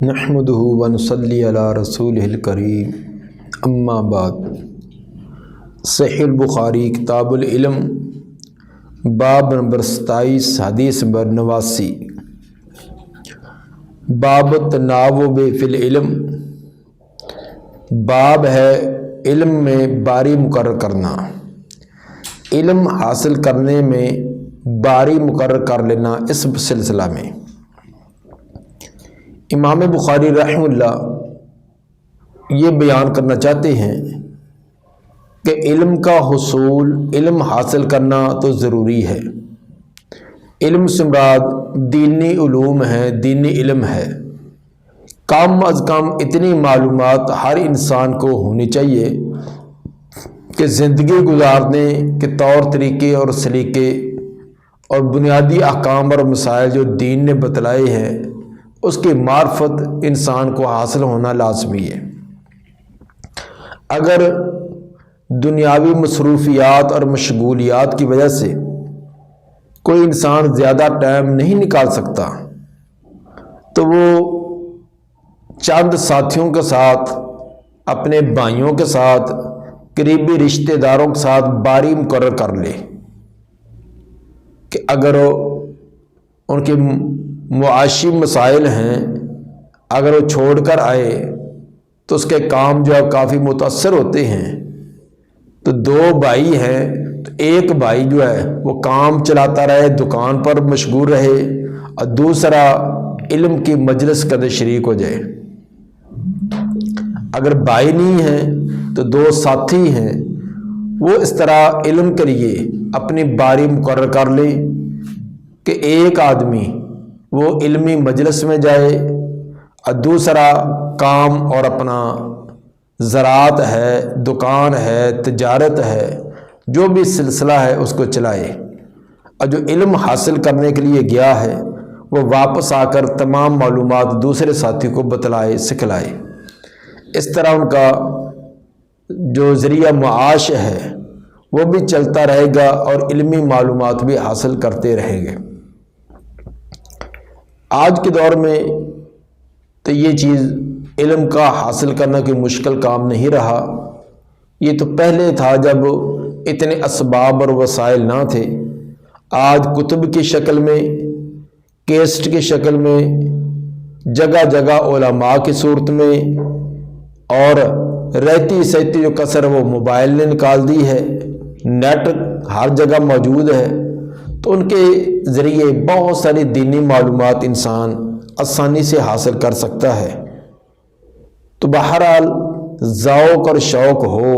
نحمده ونصلی علی رسولہ الکریم اما بعد۔ صحیح البخاری کتاب العلم باب نمبر 27 حدیث نمبر 89۔ باب التناوب فی العلم، باب ہے علم میں باری مقرر کرنا، علم حاصل کرنے میں باری مقرر کر لینا۔ اس سلسلہ میں امام بخاری رحمہ اللہ یہ بیان کرنا چاہتے ہیں کہ علم کا حصول، علم حاصل کرنا تو ضروری ہے۔ علم سے مراد دینی علوم ہے، دینی علم ہے۔ کم از کم اتنی معلومات ہر انسان کو ہونی چاہیے کہ زندگی گزارنے کے طور طریقے اور سلیقے اور بنیادی احکام اور مسائل جو دین نے بتلائے ہیں اس کی معرفت انسان کو حاصل ہونا لازمی ہے۔ اگر دنیاوی مصروفیات اور مشغولیات کی وجہ سے کوئی انسان زیادہ ٹائم نہیں نکال سکتا تو وہ چند ساتھیوں کے ساتھ، اپنے بھائیوں کے ساتھ، قریبی رشتہ داروں کے ساتھ باری مقرر کر لے کہ اگر ان کے معاشی مسائل ہیں، اگر وہ چھوڑ کر آئے تو اس کے کام جو ہے کافی متاثر ہوتے ہیں۔ تو دو بھائی ہیں تو ایک بھائی جو ہے وہ کام چلاتا رہے، دکان پر مشغول رہے، اور دوسرا علم کی مجلس کے اندر شریک ہو جائے۔ اگر بھائی نہیں ہیں تو دو ساتھی ہیں، وہ اس طرح علم کے لیے اپنی باری مقرر کر لیں کہ ایک آدمی وہ علمی مجلس میں جائے اور دوسرا کام اور اپنا زراعت ہے، دکان ہے، تجارت ہے، جو بھی سلسلہ ہے اس کو چلائے، اور جو علم حاصل کرنے کے لیے گیا ہے وہ واپس آ کر تمام معلومات دوسرے ساتھی کو بتلائے، سکھلائے۔ اس طرح ان کا جو ذریعہ معاش ہے وہ بھی چلتا رہے گا اور علمی معلومات بھی حاصل کرتے رہیں گے۔ آج کے دور میں تو یہ چیز علم کا حاصل کرنا کوئی مشکل کام نہیں رہا۔ یہ تو پہلے تھا جب اتنے اسباب اور وسائل نہ تھے۔ آج کتب کی شکل میں، کیسٹ کی شکل میں، جگہ جگہ علماء کی صورت میں، اور رہتی سہتی جو کثر وہ موبائل نے نکال دی ہے، نیٹ ہر جگہ موجود ہے، تو ان کے ذریعے بہت ساری دینی معلومات انسان آسانی سے حاصل کر سکتا ہے۔ تو بہرحال ذوق اور شوق ہو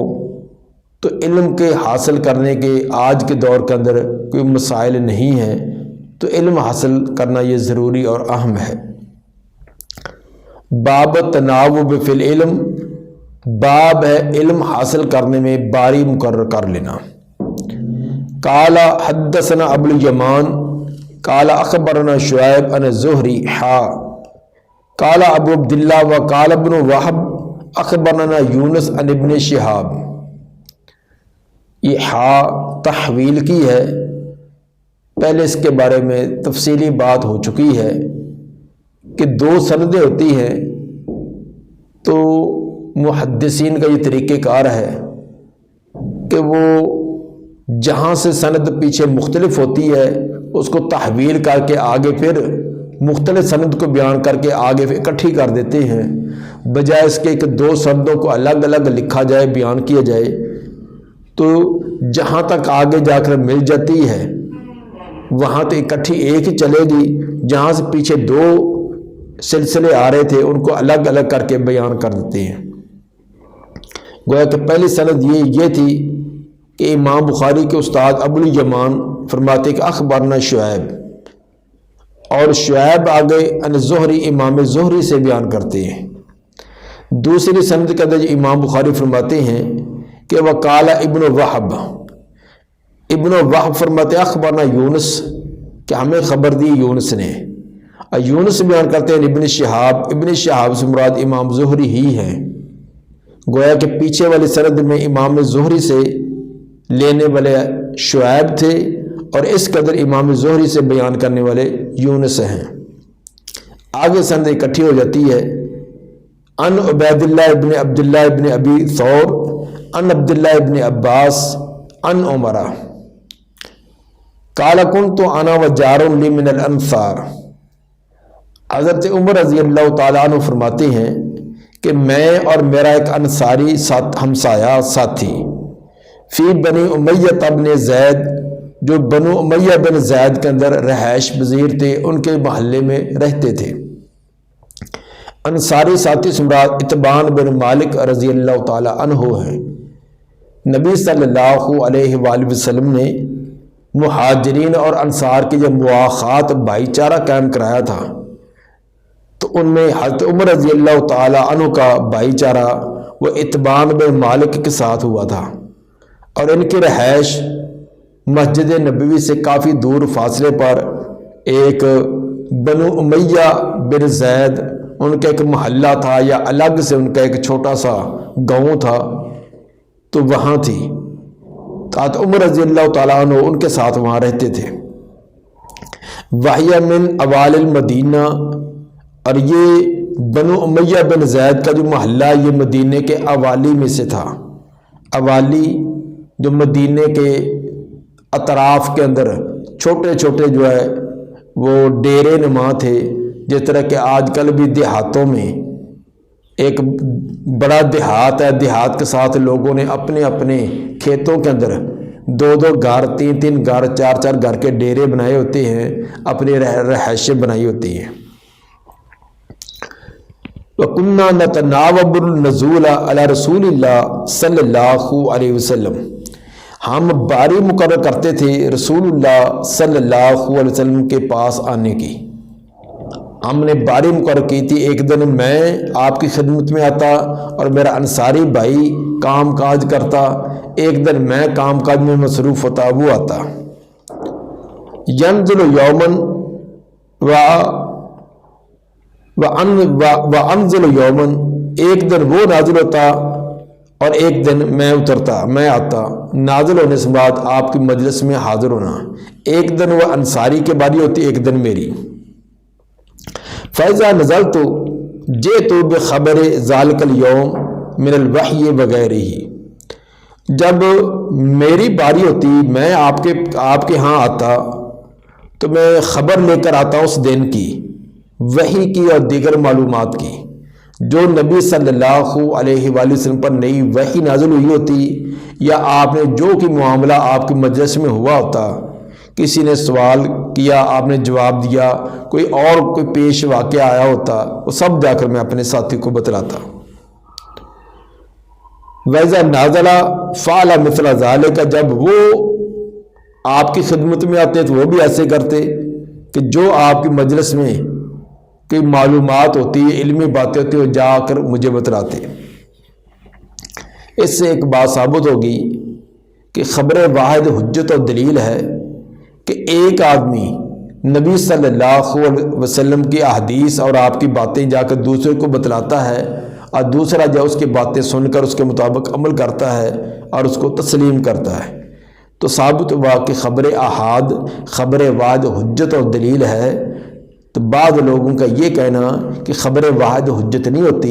تو علم کے حاصل کرنے کے آج کے دور کے اندر کوئی مسائل نہیں ہیں، تو علم حاصل کرنا یہ ضروری اور اہم ہے۔ باب التناوب فی العلم، باب ہے علم حاصل کرنے میں باری مقرر کر لینا۔ قال حدثنا ابو الیمان قال اخبرنا شعیب عن الزہری قال ابو عبداللہ وقال ابن وہب اخبرنا یونس عن ابن شہاب۔ یہ تحویل کی ہے، پہلے اس کے بارے میں تفصیلی بات ہو چکی ہے کہ دو سندیں ہوتی ہیں، تو محدثین کا یہ طریقہ کار ہے کہ وہ جہاں سے سند پیچھے مختلف ہوتی ہے اس کو تحویل کر کے آگے پھر مختلف سند کو بیان کر کے آگے پھر اکٹھی کر دیتے ہیں، بجائے اس کے کہ دو سندوں کو الگ الگ لکھا جائے، بیان کیا جائے، تو جہاں تک آگے جا کر مل جاتی ہے وہاں تو اکٹھی ایک ہی چلے گی، جہاں سے پیچھے دو سلسلے آ رہے تھے ان کو الگ الگ کر کے بیان کر دیتے ہیں۔ گویا کہ پہلی سند یہ تھی کہ امام بخاری کے استاد ابو الیمان فرماتے کہ اخبرنا شعیب، اور شعیب آگے ان زہری امام زہری سے بیان کرتے ہیں۔ دوسری سند کے اندر امام بخاری فرماتے ہیں کہ وقال ابن وہب، ابن وہب فرماتے اخبرنا یونس، کہ ہمیں خبر دی یونس نے، اور یونس بیان کرتے ہیں ابن شہاب، ابن شہاب سے مراد امام زہری ہی ہیں۔ گویا کہ پیچھے والی سند میں امام زہری سے لینے والے شعیب تھے اور اس قدر امام زہری سے بیان کرنے والے یونس ہیں۔ آگے سند اکٹھی ہو جاتی ہے۔ ان عبیداللہ ابن عبداللہ ابن ابی ثور ان عبداللہ ابن عباس ان عمرہ قال کنت انا وجار لی من الانصار۔ حضرت عمر رضی اللہ تعالیٰ عنہ فرماتے ہیں کہ میں اور میرا ایک انصاری ہمسایہ ساتھی فی بنی امیہ بن زید، جو بنو امیہ بن زید کے اندر رہائش پذیر تھے، ان کے محلے میں رہتے تھے۔ انصاری ساتھی سمرات اتبان بن مالک رضی اللہ تعالیٰ عنہ ہیں۔ نبی صلی اللہ علیہ وآلہ وسلم نے مہاجرین اور انصار کی جب مواخات بھائی چارہ قائم کرایا تھا تو ان میں حضرت عمر رضی اللہ تعالیٰ عنہ کا بھائی چارہ وہ اتبان بن مالک کے ساتھ ہوا تھا، اور ان کی رہائش مسجد نبوی سے کافی دور فاصلے پر ایک بنو امیہ بن زید ان کا ایک محلہ تھا، یا الگ سے ان کا ایک چھوٹا سا گاؤں تھا، تو وہاں تھی۔ حضرت عمر رضی اللہ تعالیٰ عنہ ان کے ساتھ وہاں رہتے تھے۔ وحیہ من اوال المدینہ، اور یہ بنو امیہ بن زید کا جو محلہ یہ مدینے کے اوالی میں سے تھا۔ اوالی جو مدینے کے اطراف کے اندر چھوٹے چھوٹے جو ہے وہ ڈیرے نما تھے، جس طرح کہ آج کل بھی دیہاتوں میں ایک بڑا دیہات ہے، دیہات کے ساتھ لوگوں نے اپنے اپنے کھیتوں کے اندر دو دو گھر، تین تین گھر، چار چار گھر کے ڈیرے بنائے ہوتے ہیں، اپنی رہائشیں بنائی ہوتی ہیں۔ وَكُنَّا نَتَنَاوَبُ النُّزُولَ عَلَى رسول اللہ صلی اللہ علیہ وسلم، ہم باری مقرر کرتے تھے رسول اللہ صلی اللہ علیہ وسلم کے پاس آنے کی۔ ہم نے باری مقرر کی تھی، ایک دن میں آپ کی خدمت میں آتا اور میرا انصاری بھائی کام کاج کرتا، ایک دن میں کام کاج میں مصروف ہوتا، وہ آتا۔ ینزل یومن وانزل یومن، ایک دن وہ نازل ہوتا اور ایک دن میں اترتا، میں آتا۔ نازل ہونے سے بعد آپ کی مجلس میں حاضر ہونا، ایک دن وہ انصاری کے باری ہوتی، ایک دن میری۔ فَإِذَا نَزَلْتُ جِئْتُ بِخَبَرِ ذَلِكَ الْيَوْمِ مِنَ الْوَحْيِ وَغَيْرِهِ، جب میری باری ہوتی میں آپ کے ہاں آتا تو میں خبر لے کر آتا اس دن کی، وحی کی اور دیگر معلومات کی، جو نبی صلی اللہ علیہ وآلہ وسلم پر نئی وحی نازل ہوئی ہوتی، یا آپ نے جو کہ معاملہ آپ کی مجلس میں ہوا ہوتا، کسی نے سوال کیا آپ نے جواب دیا، کوئی پیش واقعہ آیا ہوتا، وہ سب جا کر میں اپنے ساتھی کو بتلاتا۔ وَإِذَا نَازَلَ فَعَلَ مِثْلَ ذَلِكَ، جب وہ آپ کی خدمت میں آتے تو وہ بھی ایسے کرتے کہ جو آپ کی مجلس میں کوئی معلومات ہوتی ہے، علمی باتیں ہوتی ہیں، وہ جا کر مجھے بتلاتے۔ اس سے ایک بات ثابت ہوگی کہ خبر واحد حجت اور دلیل ہے کہ ایک آدمی نبی صلی اللہ علیہ وسلم کی احادیث اور آپ کی باتیں جا کر دوسرے کو بتلاتا ہے، اور دوسرا جو اس کی باتیں سن کر اس کے مطابق عمل کرتا ہے اور اس کو تسلیم کرتا ہے، تو ثابت ہوا کہ خبر احاد خبر واحد حجت اور دلیل ہے۔ تو بعض لوگوں کا یہ کہنا کہ خبر واحد حجت نہیں ہوتی،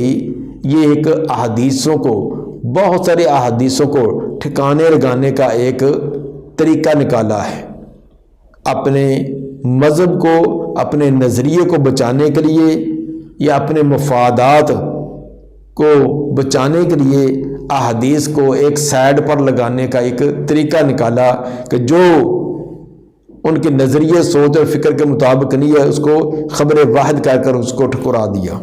یہ ایک احادیثوں کو، بہت سارے احادیثوں کو ٹھکانے لگانے کا ایک طریقہ نکالا ہے، اپنے مذہب کو، اپنے نظریے کو بچانے کے لیے یا اپنے مفادات کو بچانے کے لیے احادیث کو ایک سائڈ پر لگانے کا ایک طریقہ نکالا کہ جو ان کے نظریے، سوچ اور فکر کے مطابق نہیں ہے، اس کو خبر واحد کہہ کر اس کو ٹھکرا دیا۔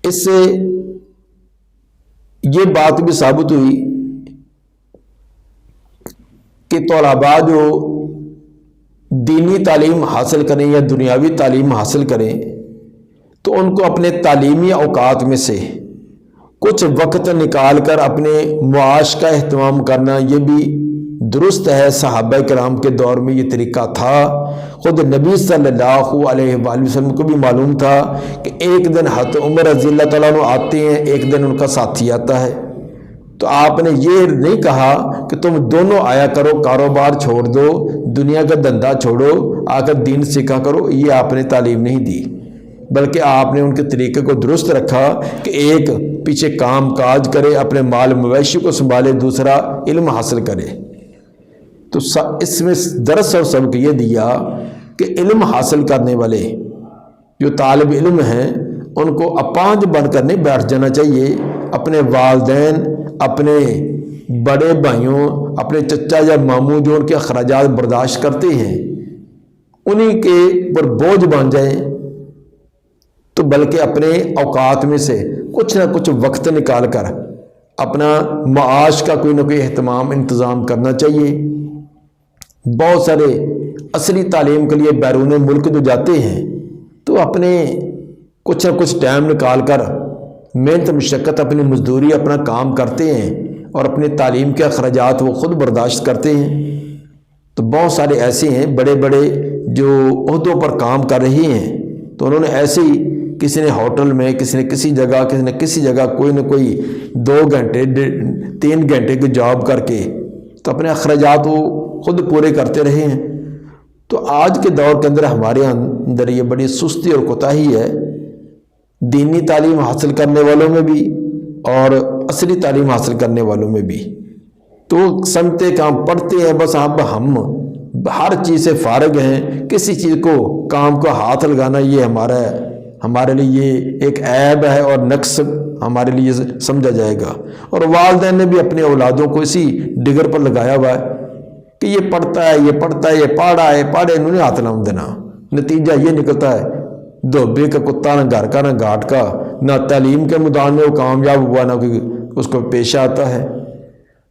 اس سے یہ بات بھی ثابت ہوئی کہ طلباء جو دینی تعلیم حاصل کریں یا دنیاوی تعلیم حاصل کریں تو ان کو اپنے تعلیمی اوقات میں سے کچھ وقت نکال کر اپنے معاش کا اہتمام کرنا، یہ بھی درست ہے۔ صحابہ کرام کے دور میں یہ طریقہ تھا، خود نبی صلی اللہ علیہ وآلہ وسلم کو بھی معلوم تھا کہ ایک دن حضرت عمر رضی اللہ تعالیٰ عنہ آتے ہیں، ایک دن ان کا ساتھی آتا ہے، تو آپ نے یہ نہیں کہا کہ تم دونوں آیا کرو، کاروبار چھوڑ دو، دنیا کا دھندا چھوڑو، آ کر دین سیکھا کرو، یہ آپ نے تعلیم نہیں دی، بلکہ آپ نے ان کے طریقے کو درست رکھا کہ ایک پیچھے کام کاج کرے، اپنے مال مویشی کو سنبھالے، دوسرا علم حاصل کرے۔ تو اس میں درس اور سبق یہ دیا کہ علم حاصل کرنے والے جو طالب علم ہیں ان کو اپانج بن کر نہیں بیٹھ جانا چاہیے، اپنے والدین، اپنے بڑے بھائیوں، اپنے چچا یا ماموں جو ان کے اخراجات برداشت کرتے ہیں انہی کے پر بوجھ بن جائیں، تو بلکہ اپنے اوقات میں سے کچھ نہ کچھ وقت نکال کر اپنا معاش کا کوئی نہ کوئی اہتمام انتظام کرنا چاہیے۔ بہت سارے اصلی تعلیم کے لیے بیرون ملک جو جاتے ہیں تو اپنے کچھ نہ کچھ ٹائم نکال کر محنت مشقت اپنی مزدوری اپنا کام کرتے ہیں اور اپنی تعلیم کے اخراجات وہ خود برداشت کرتے ہیں۔ تو بہت سارے ایسے ہیں بڑے بڑے جو عہدوں پر کام کر رہے ہیں، تو انہوں نے ایسے ہی کسی نے ہوٹل میں، کسی نے کسی جگہ، کسی نے کسی جگہ کوئی نہ کوئی 2 گھنٹے 3 گھنٹے کی جاب کر کے تو اپنے اخراجات وہ خود پورے کرتے رہے ہیں۔ تو آج کے دور کے اندر ہمارے اندر یہ بڑی سستی اور کوتاہی ہے، دینی تعلیم حاصل کرنے والوں میں بھی اور اصلی تعلیم حاصل کرنے والوں میں بھی۔ تو سمتے کام پڑھتے ہیں، بس اب ہم ہر چیز سے فارغ ہیں، کسی چیز کو کام کو ہاتھ لگانا یہ ہمارے لیے یہ ایک عیب ہے اور نقص ہمارے لیے سمجھا جائے گا۔ اور والدین نے بھی اپنے اولادوں کو اسی ڈگر پر لگایا ہوا ہے کہ یہ پڑھتا ہے، یہ پڑھتا ہے، یہ پاڑھا ہے، انہوں نے ہاتھ نہ دینا۔ نتیجہ یہ نکلتا ہے دھوبے کا کتا نہ گھر کا نہ گھاٹ کا، نہ تعلیم کے میدان میں وہ کامیاب ہوا نہ کوئی اس کو پیش آتا ہے۔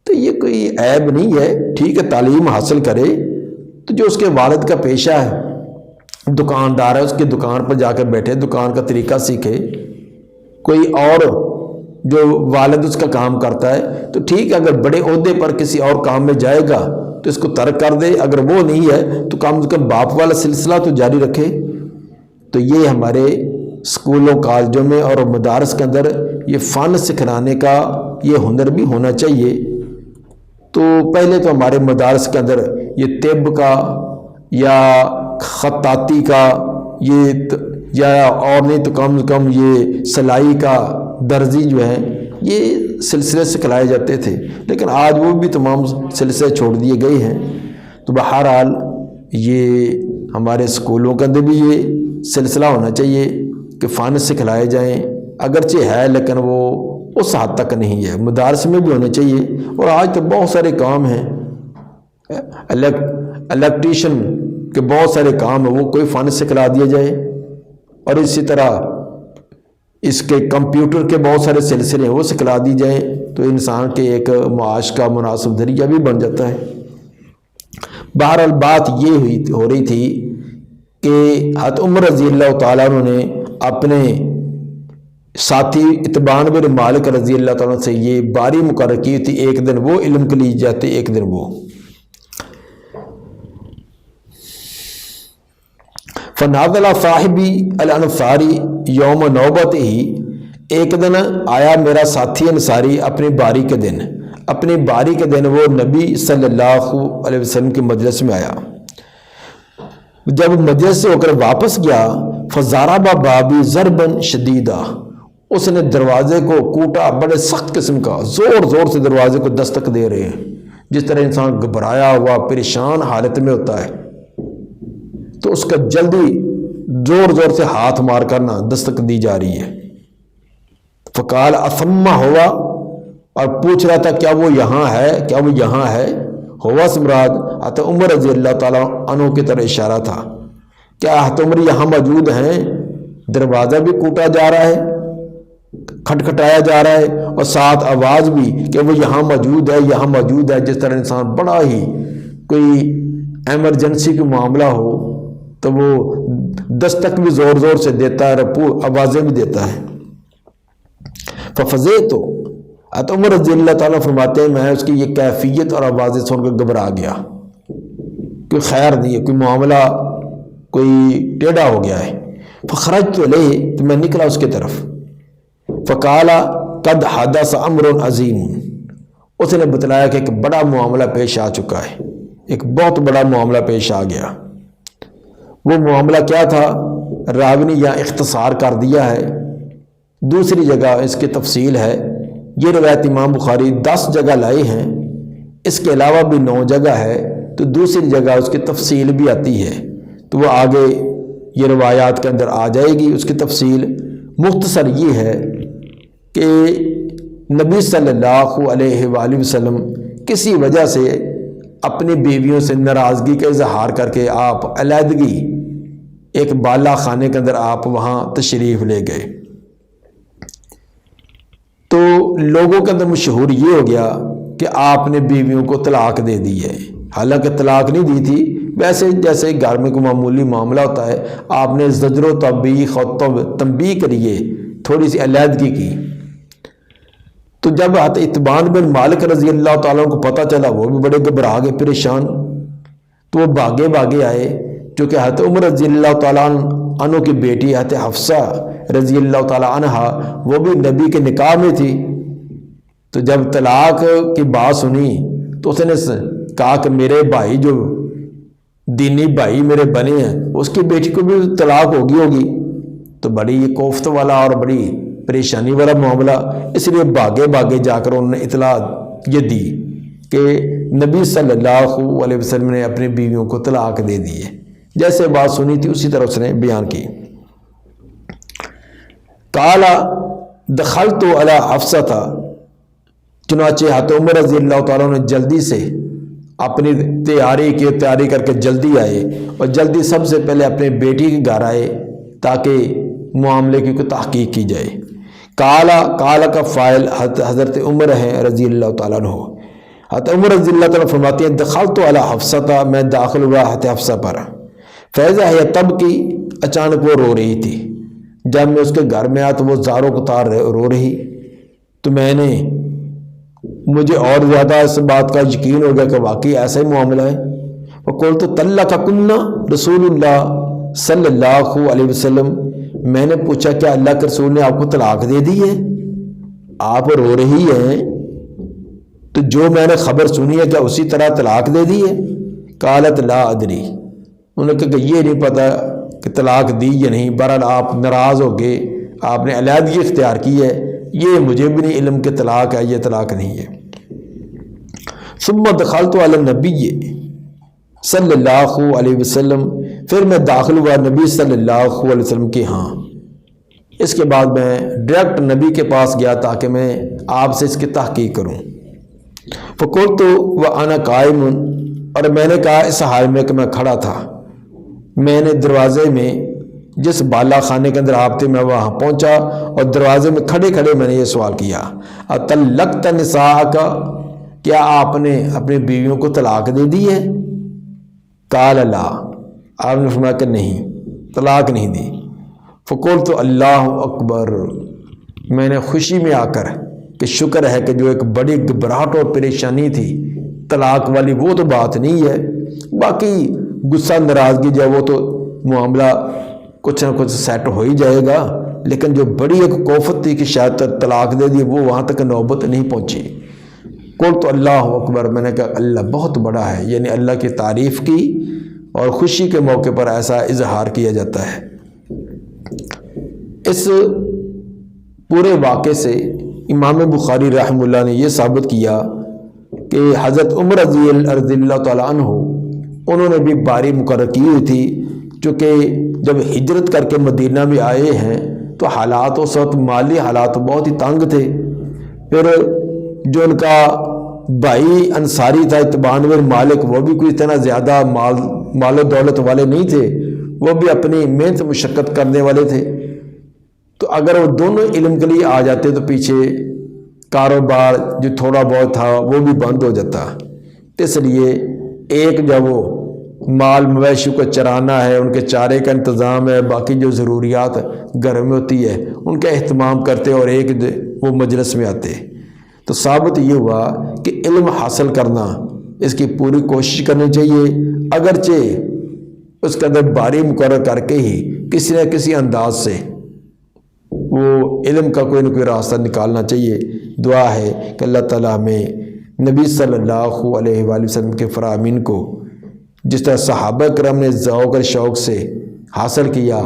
تو یہ کوئی عیب نہیں ہے، ٹھیک ہے تعلیم حاصل کرے تو جو اس کے والد کا پیشہ ہے، دکاندار ہے، اس کی دکان پر جا کر بیٹھے، دکان کا طریقہ سیکھے۔ کوئی اور جو والد اس کا کام کرتا ہے تو ٹھیک ہے، اگر بڑے عہدے پر کسی اور کام میں جائے گا تو اس کو ترک کر دے، اگر وہ نہیں ہے تو کم از کم باپ والا سلسلہ تو جاری رکھے۔ تو یہ ہمارے اسکولوں کالجوں میں اور مدارس کے اندر یہ فن سکھلانے کا یہ ہنر بھی ہونا چاہیے۔ تو پہلے تو ہمارے مدارس کے اندر یہ طب کا یا خطاطی کا یا اور نہیں تو کم از کم یہ سلائی کا، درزی جو ہے یہ سلسلے سکھلائے جاتے تھے، لیکن آج وہ بھی تمام سلسلے چھوڑ دیے گئے ہیں۔ تو بہرحال یہ ہمارے اسکولوں کے اندر بھی یہ سلسلہ ہونا چاہیے کہ فن سکھلائے جائیں، اگرچہ ہے لیکن وہ اس حد تک نہیں ہے، مدارس میں بھی ہونے چاہیے۔ اور آج تو بہت سارے کام ہیں، الیکٹریشین کے بہت سارے کام ہیں، وہ کوئی فن سکھلا دیا جائے۔ اور اسی طرح اس کے کمپیوٹر کے بہت سارے سلسلے ہیں وہ سکھلا دی جائیں، تو انسان کے ایک معاش کا مناسب ذریعہ بھی بن جاتا ہے۔ بہرحال بات یہ ہو رہی تھی کہ حضرت عمر رضی اللہ تعالیٰ عنہ نے اپنے ساتھی اتبان بن مالک رضی اللہ تعالیٰ سے یہ باری مقرر کی تھی، ایک دن وہ علم کے لیے جاتے، ایک دن وہ۔ فنازل صاحبی الانصاری یوم نوبت ہی، ایک دن آیا میرا ساتھی انصاری اپنی باری کے دن، اپنی باری کے دن وہ نبی صلی اللہ علیہ وسلم کی مجلس میں آیا۔ جب مجلس سے ہو کر واپس گیا فضارب بابی ضربا شدیدا، اس نے دروازے کو کوٹا، بڑے سخت قسم کا، زور زور سے دروازے کو دستک دے رہے ہیں، جس طرح انسان گھبرایا ہوا پریشان حالت میں ہوتا ہے تو اس کا جلدی زور زور سے ہاتھ مار کرنا دستک دی جا رہی ہے۔ فقال اثما ہوا، اور پوچھ رہا تھا کیا وہ یہاں ہے، کیا وہ یہاں ہے۔ ہوا سے مراد حضرت عمر رضی اللہ تعالیٰ عنہ کی طرف اشارہ تھا، کیا حضرت عمر یہاں موجود ہیں؟ دروازہ بھی کوٹا جا رہا ہے، کھٹکھٹایا جا رہا ہے، اور ساتھ آواز بھی کہ وہ یہاں موجود ہے، یہاں موجود ہے، جس طرح انسان بڑا ہی کوئی ایمرجنسی کا معاملہ ہو تو وہ دستک بھی زور زور سے دیتا ہے، آوازیں بھی دیتا ہے۔ ففزعت، حضرت عمر رضی اللہ تعالیٰ فرماتے ہیں میں اس کی یہ کیفیت اور آوازیں سن کر گھبرا گیا، کوئی خیر نہیں ہے، کوئی معاملہ کوئی ٹیڑھا ہو گیا ہے۔ فخرجت الیہ، تو میں نکلا اس کی طرف۔ فقال قد حدث امر عظیم، اس نے بتلایا کہ ایک بڑا معاملہ پیش آ چکا ہے، ایک بہت بڑا معاملہ پیش آ گیا۔ وہ معاملہ کیا تھا راوی نے یہاں اختصار کر دیا ہے، دوسری جگہ اس کی تفصیل ہے۔ یہ روایت امام بخاری 10 جگہ لائے ہیں، اس کے علاوہ بھی 9 جگہ ہے، تو دوسری جگہ اس کی تفصیل بھی آتی ہے، تو وہ آگے یہ روایات کے اندر آ جائے گی اس کی تفصیل۔ مختصر یہ ہے کہ نبی صلی اللہ علیہ وآلہ وسلم کسی وجہ سے اپنی بیویوں سے ناراضگی کا اظہار کر کے آپ علیحدگی ایک بالا خانے کے اندر آپ وہاں تشریف لے گئے، تو لوگوں کے اندر مشہور یہ ہو گیا کہ آپ نے بیویوں کو طلاق دے دی ہے، حالانکہ طلاق نہیں دی تھی، ویسے جیسے گھر میں کوئی معمولی معاملہ ہوتا ہے، آپ نے زجر و تبیخ اور تنبیہ کے لیے تھوڑی سی علیحدگی کی۔ تو جب حضرت اتبان بن مالک رضی اللہ تعالیٰ کو پتہ چلا، وہ بھی بڑے گھبرا گئے، پریشان، تو وہ بھاگے آئے، چونکہ حضرت عمر رضی اللہ تعالیٰ عنہ کی بیٹی حضرت حفصہ رضی اللہ تعالیٰ عنہ وہ بھی نبی کے نکاح میں تھی، تو جب طلاق کی بات سنی تو اس نے کہا کہ میرے بھائی جو دینی بھائی میرے بنے ہیں اس کی بیٹی کو بھی طلاق ہوگی، تو بڑی کوفت والا اور بڑی پریشانی والا معاملہ، اس لیے بھاگے جا کر انہوں نے اطلاع یہ دی کہ نبی صلی اللہ علیہ وسلم نے اپنی بیویوں کو طلاق دے دی ہے۔ جیسے بات سنی تھی اسی طرح اس نے بیان کی۔ قالا دخلت علی حفصہ تھا، چنانچہ حضرت عمر رضی اللہ تعالیٰ نے جلدی سے اپنی تیاری کر کے جلدی آئے، اور جلدی سب سے پہلے اپنے بیٹی کے گھر آئے تاکہ معاملے کی کوئی تحقیق کی جائے۔ کالا کا فاعل حضرت عمر ہے رضی اللہ تعالیٰ عنہ۔ حضرت عمر رضی اللہ تعالیٰ فرماتے ہیں دخلت علی حفصہ، میں داخل ہوا حضرت حفصہ پر، فیضا ہے تب کی، اچانک وہ رو رہی تھی، جب میں اس کے گھر میں آیا تو وہ زاروں کتار رو رہی، تو مجھے اور زیادہ اس بات کا یقین ہو گیا کہ واقعی ایسا ہی معاملہ ہے۔ وقلت طلقکن رسول اللہ صلی اللہ علیہ وسلم، میں نے پوچھا کیا اللہ کے رسول نے آپ کو طلاق دے دی ہے؟ آپ رو رہی ہیں، تو جو میں نے خبر سنی ہے کیا اسی طرح طلاق دے دی ہے؟ قالت لا ادری، انہوں نے کہا کہ یہ نہیں پتا کہ طلاق دی یا نہیں، بہرحال آپ ناراض ہو گئے، آپ نے علیحدگی اختیار کی ہے، یہ مجھے بھی نہیں علم کہ طلاق ہے، یہ طلاق نہیں ہے۔ ثم دخلت علی النبی صلی اللہ علیہ وسلم، پھر میں داخل ہوا نبی صلی اللہ علیہ وسلم کے ہاں، اس کے بعد میں ڈائریکٹ نبی کے پاس گیا تاکہ میں آپ سے اس کی تحقیق کروں۔ فقلت وانا قائم، اور میں نے کہا اس حال میں کہ میں کھڑا تھا، میں نے دروازے میں جس بالا خانے کے اندر آپ تھے میں وہاں پہنچا، اور دروازے میں کھڑے میں نے یہ سوال کیا اطلقت نساءک، کیا آپ نے اپنی بیویوں کو طلاق دے دی ہے؟ قال لا، آپ نے فرمایا کہ نہیں، طلاق نہیں دی۔ فقلت اللہ اکبر، میں نے خوشی میں آ کر کہ شکر ہے کہ جو ایک بڑی گھبراہٹ اور پریشانی تھی طلاق والی وہ تو بات نہیں ہے، باقی غصہ ناراضگی جو وہ تو معاملہ کچھ نہ کچھ سیٹ ہو ہی جائے گا، لیکن جو بڑی ایک کوفت تھی کہ شاید طلاق دے دی وہ وہاں تک نوبت نہیں پہنچی۔ قلت اللہ اکبر، میں نے کہا اللہ بہت بڑا ہے، یعنی اللہ کی تعریف کی اور خوشی کے موقع پر ایسا اظہار کیا جاتا ہے۔ اس پورے واقعے سے امام بخاری رحمہ اللہ نے یہ ثابت کیا کہ حضرت عمر رضی اللہ تعالیٰ عنہ انہوں نے بھی باری مقرر کی ہوئی تھی، چونکہ جب ہجرت کر کے مدینہ میں آئے ہیں تو حالات اس وقت مالی حالات بہت ہی تنگ تھے، پھر جو ان کا بھائی انصاری تھا اتبان بن مالک، وہ بھی کوئی اتنا زیادہ مال و دولت والے نہیں تھے، وہ بھی اپنی محنت مشقت کرنے والے تھے، تو اگر وہ دونوں علم کے لیے آ جاتے تو پیچھے کاروبار جو تھوڑا بہت تھا وہ بھی بند ہو جاتا، اس لیے ایک جب وہ مال مویشی کو چرانا ہے، ان کے چارے کا انتظام ہے، باقی جو ضروریات گھر میں ہوتی ہے ان کا اہتمام کرتے اور ایک وہ مجلس میں آتے، تو ثابت یہ ہوا کہ علم حاصل کرنا اس کی پوری کوشش کرنی چاہیے، اگرچہ اس کے اندر باری مقرر کر کے ہی کسی نہ کسی انداز سے وہ علم کا کوئی نہ کوئی راستہ نکالنا چاہیے۔ دعا ہے کہ اللہ تعالیٰ ہمیں نبی صلی اللہ علیہ وآلہ وسلم کے فرامین کو جس طرح صحابہ کرام نے ذوق اور شوق سے حاصل کیا،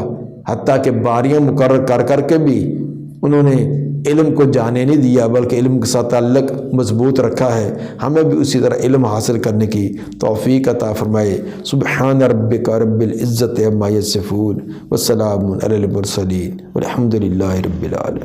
حتیٰ کہ باریاں مقرر کر کر کے بھی انہوں نے علم کو جانے نہیں دیا بلکہ علم کے ساتھ تعلق مضبوط رکھا ہے، ہمیں بھی اسی طرح علم حاصل کرنے کی توفیق عطا فرمائے۔ سبحان ربک رب العزت عما یصفون والسلام علی المرسلین والحمد للہ رب العالمین۔